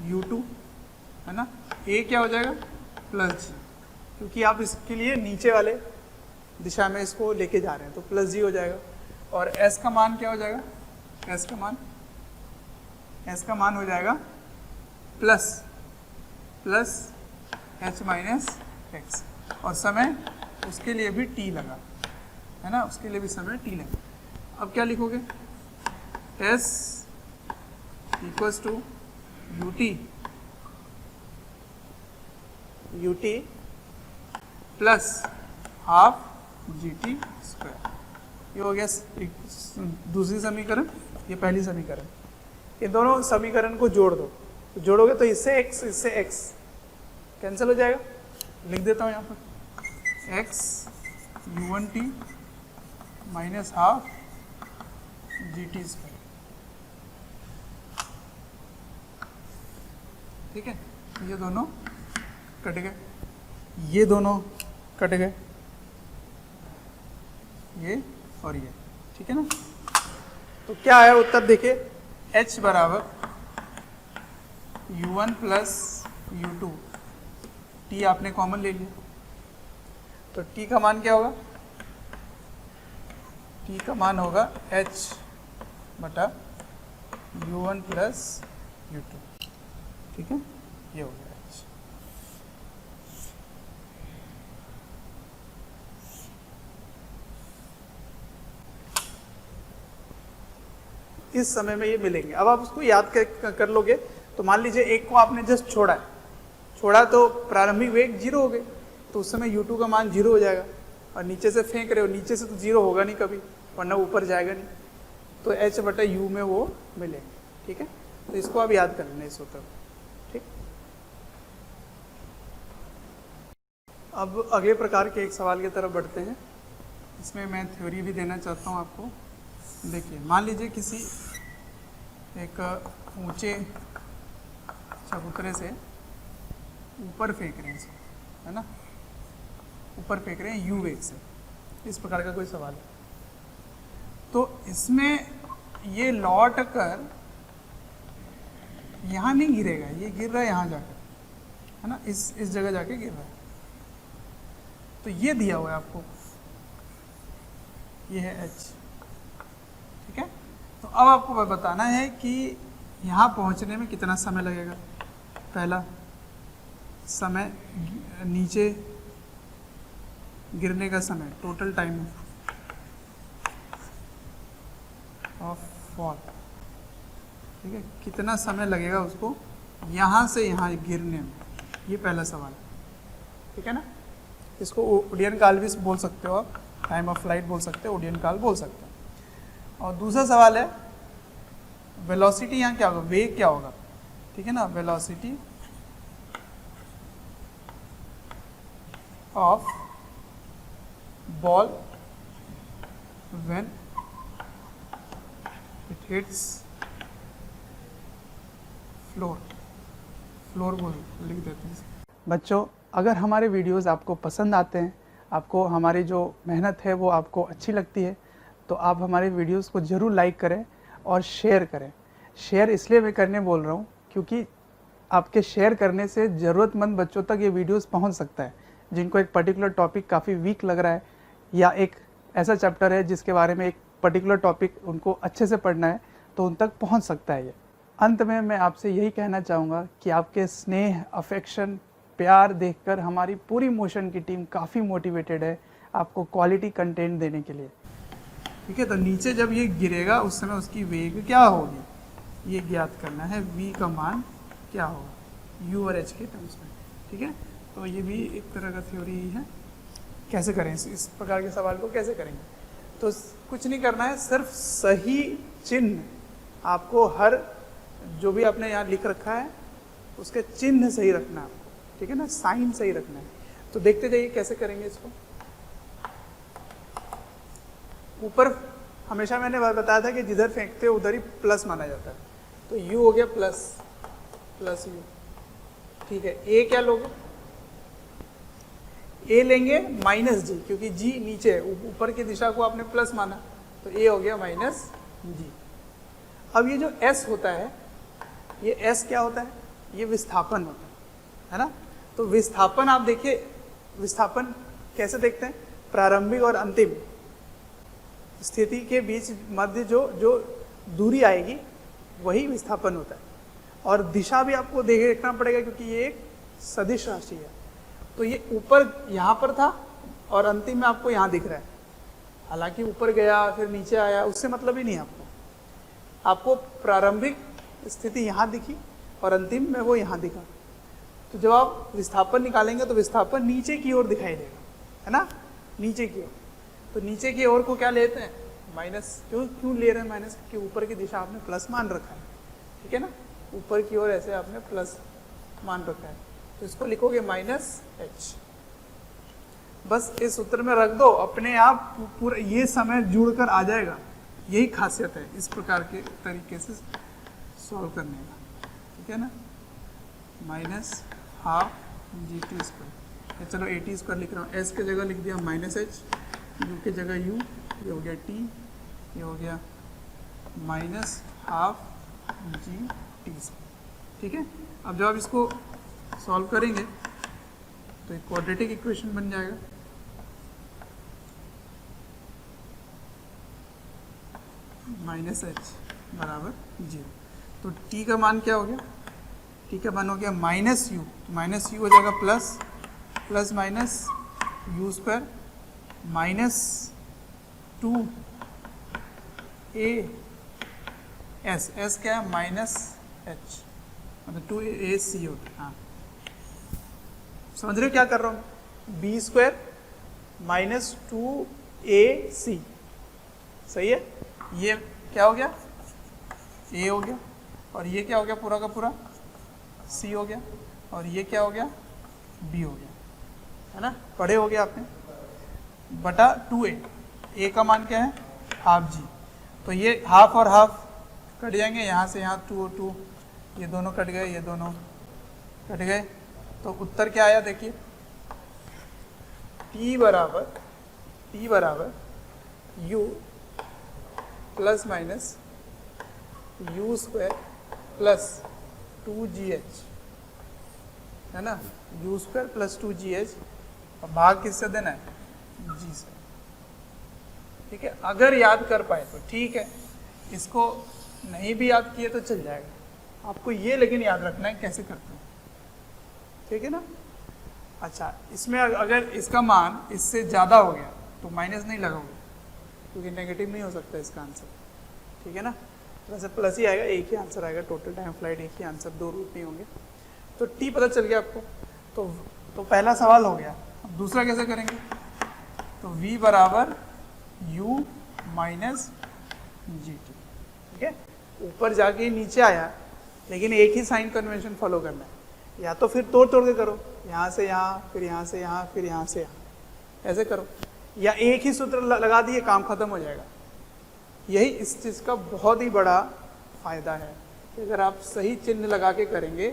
u2, है ना। a क्या हो जाएगा +g, क्योंकि आप इसके लिए नीचे वाले दिशा में इसको लेके जा रहे हैं, तो +g हो जाएगा। और s का मान क्या हो जाएगा, s का मान हो जाएगा प्लस h माइनस एक्स, और समय उसके लिए भी t लगा, है ना, उसके लिए भी समय t लगा। अब क्या लिखोगे, s equals to ut plus half gt square. ये हो गया दूसरी समीकरण, ये पहली समीकरण। ये दोनों समीकरण को जोड़ दो, तो जोड़ोगे तो इससे x कैंसिल हो जाएगा। लिख देता हूँ यहाँ पर x u1t minus half gt square, ठीक है। ये दोनों कट गए, ये दोनों कट गए, ये और ये, ठीक है ना। तो क्या है उत्तर, देखिए h बराबर u1 प्लस u2, t आपने कॉमन ले लिया, तो t का मान क्या होगा, t का मान होगा h बटा u1 प्लस u2, ठीक है। ये हो गया h। इस समय में ये मिलेंगे। अब आप उसको याद कर लोगे तो मान लीजिए एक को आपने जस्ट छोड़ा तो प्रारंभिक वेग 0 हो गए, तो उस समय u2 का मान 0 हो जाएगा। और नीचे से फेंक रहे हो, नीचे से तो 0 होगा नहीं कभी, वरना ऊपर जाएगा नहीं, तो h/u में वो मिलेंगे। ठीक है, तो इसको आप याद कर लेना इस सूत्र को। ठीक, अब अगले प्रकार के एक सवाल की तरफ बढ़ते हैं। इसमें मैं थ्योरी भी देना चाहता हूँ आपको। देखिए, मान लीजिए किसी एक ऊंचे चबूतरे से ऊपर फेंक रहे हैं इसको, है ना, ऊपर फेंक रहे हैं u वेग से, इस प्रकार का कोई सवाल है। तो इसमें ये लौट कर यहाँ नहीं गिरेगा, ये गिर रहा है यहाँ जाकर, है ना, इस जगह जाके गिर रहा है। तो ये दिया हुआ है आपको, ये है h। ठीक है, तो अब आपको बताना है कि यहाँ पहुँचने में कितना समय लगेगा। पहला समय, नीचे गिरने का समय, टोटल टाइम ऑफ फॉल। ठीक है, कितना समय लगेगा उसको यहाँ से यहाँ गिरने में, ये पहला सवाल। ठीक है ना, इसको उड्डयन काल भी बोल सकते हो आप, टाइम ऑफ फ्लाइट बोल सकते हो, उड्डयन काल बोल सकते हो। और दूसरा सवाल है वेलोसिटी, यहाँ क्या होगा, वेग क्या होगा। ठीक है ना, velocity of ball when it hits floor बोल लिख देते हैं। बच्चों, अगर हमारे वीडियोस आपको पसंद आते हैं, आपको हमारी जो मेहनत है वो आपको अच्छी लगती है, तो आप हमारे वीडियोस को ज़रूर लाइक करें और शेयर करें। शेयर इसलिए मैं करने बोल रहा हूँ क्योंकि आपके शेयर करने से ज़रूरतमंद बच्चों तक ये वीडियोस पहुँच सकता है, जिनको एक पर्टिकुलर टॉपिक काफ़ी वीक लग रहा है, या एक ऐसा चैप्टर है जिसके बारे में एक पर्टिकुलर टॉपिक उनको अच्छे से पढ़ना है, तो उन तक पहुँच सकता है ये। अंत में मैं आपसे यही कहना चाहूँगा कि आपके स्नेह, अफेक्शन, प्यार देखकर हमारी पूरी मोशन की टीम काफ़ी मोटिवेटेड है आपको क्वालिटी कंटेंट देने के लिए। ठीक है, तो नीचे जब ये गिरेगा उस समय उसकी वेग क्या होगी, ये ज्ञात करना है। v का मान क्या होगा u और h के टर्म्स में। ठीक है, तो ये भी एक तरह का थ्योरी है। कैसे करें इस प्रकार के सवाल को कैसे करेंगे, तो कुछ नहीं करना है, सिर्फ सही चिन्ह आपको, हर जो भी आपने यहाँ लिख रखा है उसके चिन्ह सही रखना है आपको। ठीक है ना, साइन सही रखना है। तो देखते जाइए कैसे करेंगे इसको। ऊपर हमेशा मैंने बताया था कि जिधर फेंकते हो उधर ही प्लस माना जाता है, तो u हो गया प्लस u। ठीक है, a क्या लोगे, a लेंगे माइनस g, क्योंकि g नीचे है, ऊपर की दिशा को आपने प्लस माना, तो a हो गया माइनस g। अब ये जो s होता है, ये s क्या होता है, ये विस्थापन होता है ना। तो विस्थापन आप देखिए, विस्थापन कैसे देखते हैं, प्रारंभिक और अंतिम स्थिति के बीच मध्य जो दूरी आएगी वही विस्थापन होता है। और दिशा भी आपको देखना पड़ेगा क्योंकि ये एक सदिश राशि है। तो ये ऊपर यहाँ पर था और अंतिम में आपको यहाँ दिख रहा है, हालांकि ऊपर गया फिर नीचे आया, उससे मतलब ही नहीं है आपको प्रारंभिक स्थिति यहाँ दिखी और अंतिम में वो यहाँ दिखा। तो जब आप विस्थापन निकालेंगे तो विस्थापन नीचे की ओर दिखाई देगा, है ना, नीचे की ओर। तो नीचे की ओर को क्या लेते हैं, माइनस। क्यों ले रहे हैं माइनस, क्योंकि ऊपर की दिशा आपने प्लस मान रखा है। ठीक है ना, ऊपर की ओर ऐसे आपने प्लस मान रखा है, तो इसको लिखोगे माइनस h। बस इस सूत्र में रख दो, अपने आप पूरा ये समय जुड़कर आ जाएगा। यही खासियत है इस प्रकार के तरीके से सॉल्व करने का। ठीक है ना, माइनस हाफ GT स्क्वायर, चलो 80 स्क्वायर लिख रहा हूँ, s के जगह लिख दिया माइनस h, u के जगह u, ये हो गया t, ये हो गया माइनस हाफ GT स्क्वायर। ठीक है, अब जब आप इसको सॉल्व करेंगे तो एक क्वाड्रेटिक इक्वेशन बन जाएगा। माइनस h बराबर 0। तो t का मान क्या हो गया, t का मान हो गया माइनस u, माइनस u हो जाएगा plus minus u square minus 2a S, S क्या है माइनस एच, मतलब 2ac होता है। हाँ समझ रहे हो क्या कर रहा हूँ, बी स्क्वायर माइनस 2ac, सही है। ये क्या हो गया, a हो गया, और ये क्या हो गया पूरा का पूरा c हो गया, और ये क्या हो गया b हो गया, है ना, पढ़े हो गया आपने, बटा 2a, a का मान क्या है हाफ जी, तो ये हाफ और हाफ कट जाएंगे, यहाँ से यहाँ 2 और 2, ये दोनों कट गए, ये दोनों कट गए, तो उत्तर क्या आया देखिए, t बराबर u plus minus u square plus 2gh, है ना, u स्क्वायर प्लस 2gh, और भाग किससे देना है, g से, ठीक है। अगर याद कर पाए तो ठीक है, इसको नहीं भी याद किए तो चल जाएगा, आपको ये लेकिन याद रखना है कैसे करते हैं, ठीक है ना। अच्छा, इसमें अगर इसका मान इससे ज़्यादा हो गया तो माइनस नहीं लगाओगे, क्योंकि नेगेटिव नहीं हो सकता इसका आंसर, ठीक है ना, वैसे प्लस ही आएगा, एक ही आंसर आएगा, टोटल टाइम फ्लाइट एक ही आंसर, 2 रूट नहीं होंगे। तो टी पता चल गया आपको, तो पहला सवाल हो गया। अब दूसरा कैसे करेंगे, तो v बराबर u माइनस जी टी, ठीक है, ऊपर जाके नीचे आया, लेकिन एक ही साइन कन्वेंशन फॉलो करना है, या तो फिर तोड़ के करो, यहाँ से यहाँ, फिर यहाँ से यहाँ, फिर यहाँ से यहाँ, ऐसे करो, या एक ही सूत्र लगा दिए, काम खत्म हो जाएगा। यही इस चीज़ का बहुत ही बड़ा फायदा है कि अगर आप सही चिन्ह लगा के करेंगे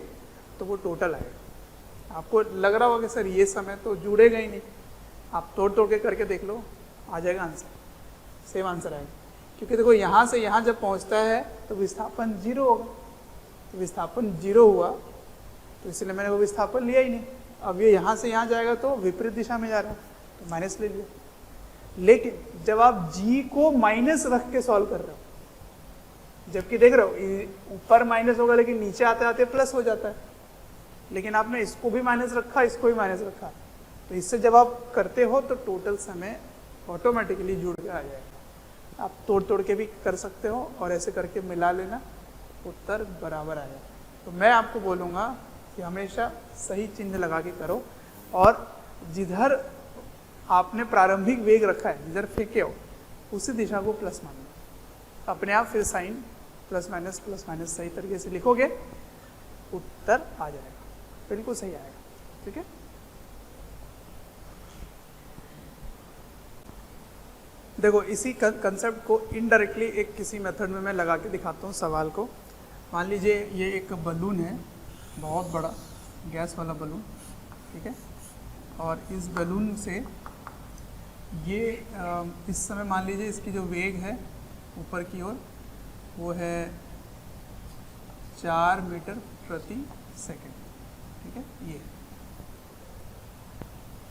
तो वो टोटल आएगा। आपको लग रहा होगा कि सर ये समय तो जुड़ेगा ही नहीं, आप तोड़ के करके देख लो, आ जाएगा आंसर, सेम आंसर आएगा, क्योंकि देखो यहाँ से यहाँ जब पहुँचता है तो विस्थापन 0 होगा, तो विस्थापन 0 हुआ तो इसलिए मैंने वो विस्थापन लिया ही नहीं। अब ये यहाँ से यहाँ जाएगा तो विपरीत दिशा में जा रहा है, तो माइनस ले लिया। लेकिन जब आप g को माइनस रख के सॉल्व कर रहे हो, जबकि देख रहे हो ऊपर माइनस होगा लेकिन नीचे आते आते प्लस हो जाता है, लेकिन आपने इसको भी माइनस रखा, इसको भी माइनस रखा, तो इससे जब आप करते हो तो टोटल समय ऑटोमेटिकली जुड़ के आ जाएगा। आप तोड़ के भी कर सकते हो और ऐसे करके मिला लेना, उत्तर बराबर आएगा। तो मैं आपको बोलूँगा कि हमेशा सही चिन्ह लगा के करो, और जिधर आपने प्रारंभिक वेग रखा है, जिधर फेंके हो उसी दिशा को प्लस मान लो, अपने आप फिर साइन प्लस माइनस सही तरीके से लिखोगे, उत्तर आ जाएगा, बिल्कुल सही आएगा, ठीक है। देखो इसी कंसेप्ट को इनडायरेक्टली एक किसी मेथड में मैं लगा के दिखाता हूँ सवाल को। मान लीजिए ये एक बलून है, बहुत बड़ा गैस वाला बलून, ठीक है, और इस बलून से ये इस समय मान लीजिए इसकी जो वेग है ऊपर की ओर वो है 4 मीटर प्रति सेकंड, ठीक है, ये,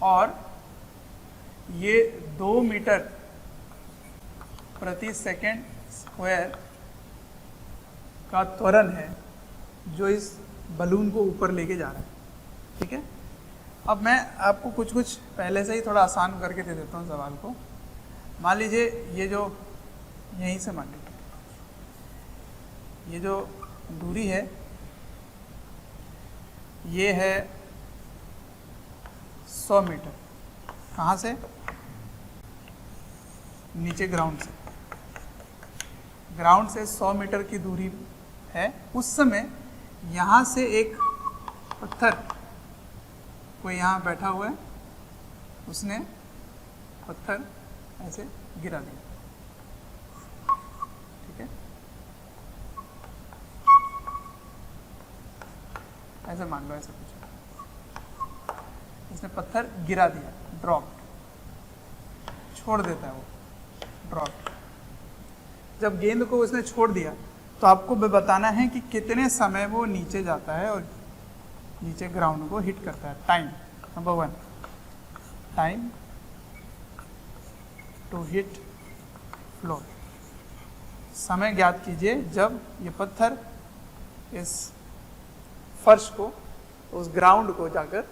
और ये 2 मीटर प्रति सेकंड स्क्वायर का त्वरण है जो इस बलून को ऊपर लेके जा रहा है, ठीक है। अब मैं आपको कुछ पहले से ही थोड़ा आसान करके दे देता हूँ सवाल को। मान लीजिए ये जो यहीं से मान लीजिए ये जो दूरी है ये है 100 मीटर, कहाँ से, नीचे ग्राउंड से 100 मीटर की दूरी है। उस समय यहाँ से एक पत्थर कोई यहाँ बैठा हुआ है, उसने पत्थर ऐसे गिरा दिया, ठीक है, ऐसे मान लो, ऐसे कुछ, इसने पत्थर गिरा दिया, ड्रॉप, छोड़ देता है वो ड्रॉप। जब गेंद को उसने छोड़ दिया तो आपको बताना है कि कितने समय वो नीचे जाता है और नीचे ग्राउंड को हिट करता है। Time number 1, time two hit floor, समय ज्ञात कीजिए जब ये पत्थर इस फर्श को, उस ग्राउंड को जाकर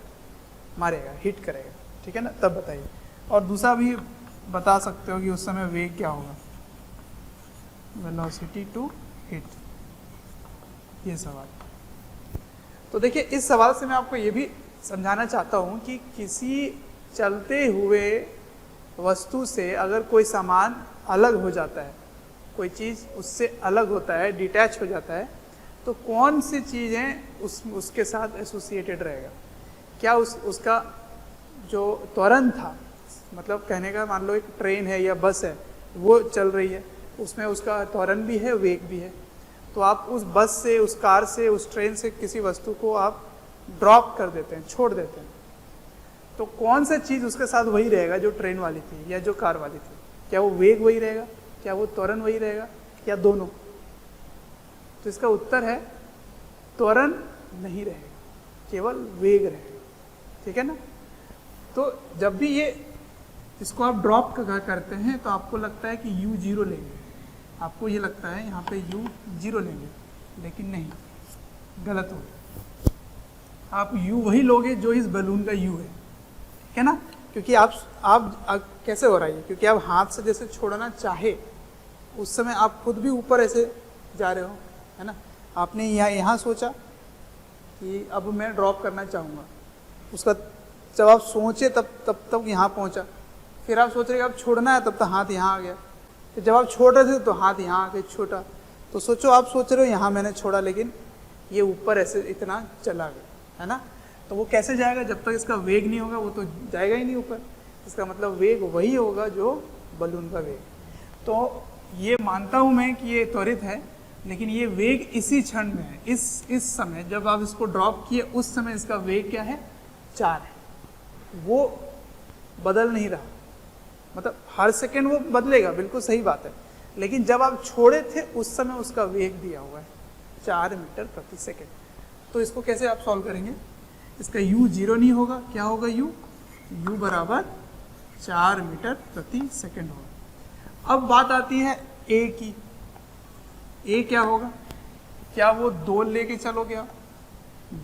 मारेगा, हिट करेगा, ठीक है ना, तब बताइए। और दूसरा भी बता सकते हो कि उस समय वेग क्या होगा, वेलोसिटी टू हिट। ये सवाल। तो देखिए इस सवाल से मैं आपको ये भी समझाना चाहता हूँ कि किसी चलते हुए वस्तु से अगर कोई सामान अलग हो जाता है, कोई चीज़ उससे अलग होता है, डिटैच हो जाता है, तो कौन सी चीज़ें उसके साथ एसोसिएटेड रहेगा। क्या उसका जो त्वरण था, मतलब कहने का मान लो एक ट्रेन है या बस है, वो चल रही है, उसमें उसका त्वरण भी है, वेग भी है। तो आप उस बस से, उस कार से, उस ट्रेन से किसी वस्तु को आप ड्रॉप कर देते हैं, छोड़ देते हैं, तो कौन सा चीज़ उसके साथ वही रहेगा जो ट्रेन वाली थी या जो कार वाली थी। क्या वो वेग वही रहेगा, क्या वो त्वरण वही रहेगा, या दोनों। तो इसका उत्तर है त्वरण नहीं रहेगा, केवल वेग रहेगा। ठीक है ना। तो जब भी ये इसको आप ड्रॉप करते हैं तो आपको लगता है कि u 0 लेंगे, आपको ये लगता है यहाँ पे u 0 लेंगे, लेकिन नहीं, गलत हो। आप u वही लोगे जो इस बलून का u है, ठीक है ना। क्योंकि आप कैसे हो रहा है, क्योंकि आप हाथ से जैसे छोड़ना चाहे उस समय आप खुद भी ऊपर ऐसे जा रहे हो, है ना। आपने यहाँ सोचा कि अब मैं ड्रॉप करना चाहूँगा, उसका जब आप सोचे तब यहाँ पहुँचा, फिर आप सोच रहे कि अब छोड़ना है, तब तक हाथ यहाँ आ गया, फिर जब आप छोड़ रहे थे तो हाथ यहाँ आके छोटा। तो सोचो आप सोच रहे हो यहाँ मैंने छोड़ा, लेकिन ये ऊपर ऐसे इतना चला गया, है ना। तो वो कैसे जाएगा, जब तक इसका वेग नहीं होगा वो तो जाएगा ही नहीं ऊपर। इसका मतलब वेग वही होगा जो बलून का वेग। तो ये मानता हूँ मैं कि ये त्वरित है, लेकिन ये वेग इसी क्षण में है, इस समय जब आप इसको ड्रॉप किए उस समय इसका वेग क्या है, 4 है। वो बदल नहीं रहा, मतलब हर सेकेंड वो बदलेगा, बिल्कुल सही बात है, लेकिन जब आप छोड़े थे उस समय उसका वेग दिया हुआ है 4 मीटर प्रति सेकेंड। तो इसको कैसे आप सॉल्व करेंगे, इसका u 0 नहीं होगा, क्या होगा u बराबर 4 मीटर प्रति सेकेंड होगा। अब बात आती है a की। a क्या होगा, क्या वो 2 लेके चलोगे आप,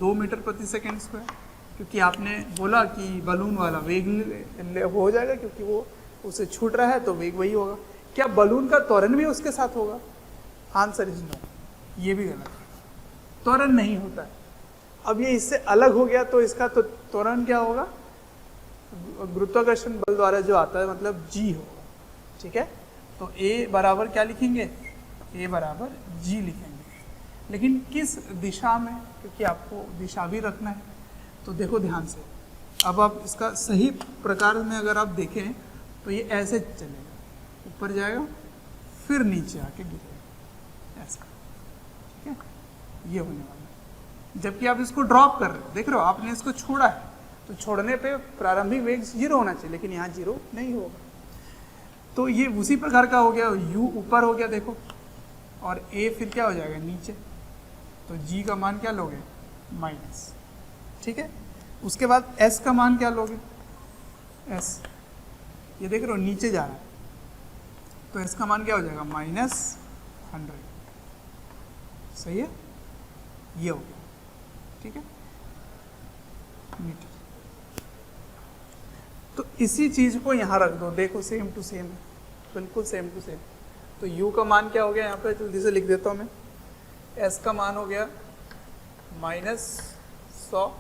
2 मीटर प्रति सेकेंड स्क्वायर, क्योंकि आपने बोला कि बलून वाला वेग हो जाएगा, क्योंकि वो उसे छूट रहा है तो वेग वही होगा। क्या बलून का त्वरण भी उसके साथ होगा, आंसर इज नो, ये भी गलत है, त्वरण नहीं होता है। अब ये इससे अलग हो गया तो इसका तो त्वरण क्या होगा, गुरुत्वाकर्षण बल द्वारा जो आता है, मतलब g होगा। ठीक है, तो a बराबर क्या लिखेंगे, a बराबर g लिखेंगे, लेकिन किस दिशा में, क्योंकि आपको दिशा भी रखना है। तो देखो ध्यान से, अब आप इसका सही प्रकार में अगर आप देखें तो ये ऐसे चलेगा, ऊपर जाएगा फिर नीचे आके गिरेगा, ऐसा। ठीक है, ये होने वाला है। जबकि आप इसको ड्रॉप कर रहे हो, देख रहे हो आपने इसको छोड़ा है, तो छोड़ने पे प्रारंभिक वेग 0 होना चाहिए, लेकिन यहाँ 0 नहीं होगा। तो ये उसी प्रकार का हो गया, u ऊपर हो गया देखो, और a फिर क्या हो जाएगा, नीचे। तो g का मान क्या लोगे, माइनस। ठीक है, उसके बाद s का मान क्या लोगे, s, ये देख रहे हो नीचे जा रहा है, तो s का मान क्या हो जाएगा, -100। सही है, ये हो गया। ठीक है, मीटर। तो इसी चीज को यहाँ रख दो, देखो सेम टू सेम है, बिल्कुल सेम टू सेम। तो u का मान क्या हो गया, यहाँ पे जल्दी से लिख देता हूँ मैं, s का मान हो गया -100,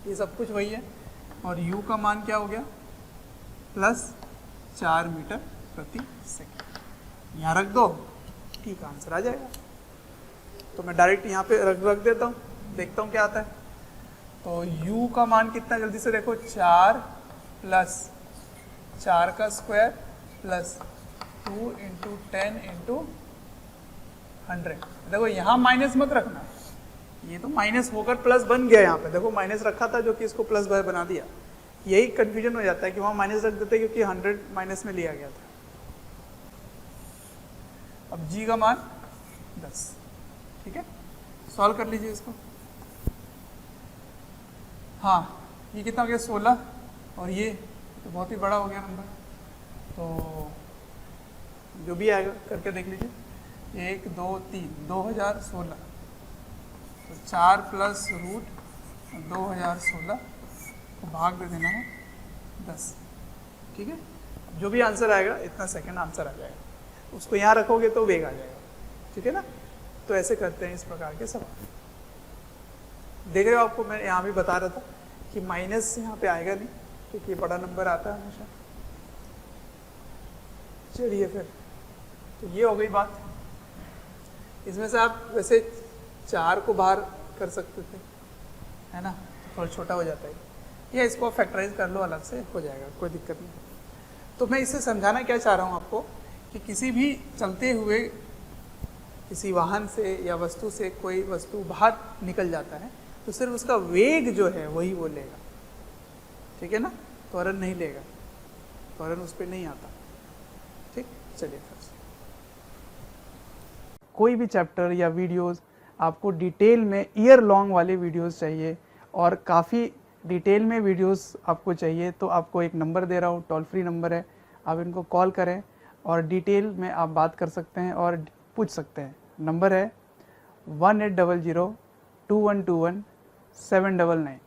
ये सब कुछ वही है, और u का मान क्या हो गया, +4 मीटर प्रति सेकेंड। यहाँ रख दो, ठीक आंसर आ जाएगा। तो मैं डायरेक्ट यहाँ पे रख देता हूँ, देखता हूँ क्या आता है। तो u का मान कितना, जल्दी से देखो, 4 + 4 का स्क्वायर प्लस 2 × 10 × 100। देखो यहाँ माइनस मत रखना, ये तो माइनस होकर प्लस बन गया। यहाँ पे देखो माइनस रखा था जो कि इसको प्लस बना दिया। यही कंफ्यूजन हो जाता है कि वहाँ माइनस रख देते क्योंकि 100 माइनस में लिया गया था। अब g का मान 10। ठीक है, सॉल्व कर लीजिए इसको। हाँ, ये कितना हो गया, 16, और ये तो बहुत ही बड़ा हो गया नंबर। तो जो भी आएगा करके देख लीजिए, 1 2 3 2016, तो 4 + √2016 को भाग दे देना है 10। ठीक है, जो भी आंसर आएगा इतना सेकंड आंसर आ जाएगा, उसको यहाँ रखोगे तो वेग आ जाएगा। ठीक है ना। तो ऐसे करते हैं इस प्रकार के सवाल। देख रहे हो, आपको मैं यहाँ भी बता रहा था कि माइनस यहाँ पे आएगा नहीं क्योंकि बड़ा नंबर आता है हमेशा। चलिए फिर, तो ये हो गई बात। इसमें से आप वैसे 4 को बाहर कर सकते थे, है ना, तो थोड़ा छोटा हो जाता है, या इसको फैक्टराइज कर लो अलग से, हो जाएगा, कोई दिक्कत नहीं। तो मैं इससे समझाना क्या चाह रहा हूँ आपको कि किसी भी चलते हुए किसी वाहन से या वस्तु से कोई वस्तु बाहर निकल जाता है तो सिर्फ उसका वेग जो है वही वो लेगा, ठीक है ना, त्वरण नहीं लेगा, त्वरण उस पर नहीं आता। ठीक, चलिए फिर कोई भी चैप्टर या वीडियोस आपको डिटेल में ईयर लॉन्ग वाले वीडियोस चाहिए और काफ़ी डिटेल में वीडियोस आपको चाहिए तो आपको एक नंबर दे रहा हूँ, टोल फ्री नंबर है, आप इनको कॉल करें और डिटेल में आप बात कर सकते हैं और पूछ सकते हैं। नंबर है 1800-2121-799।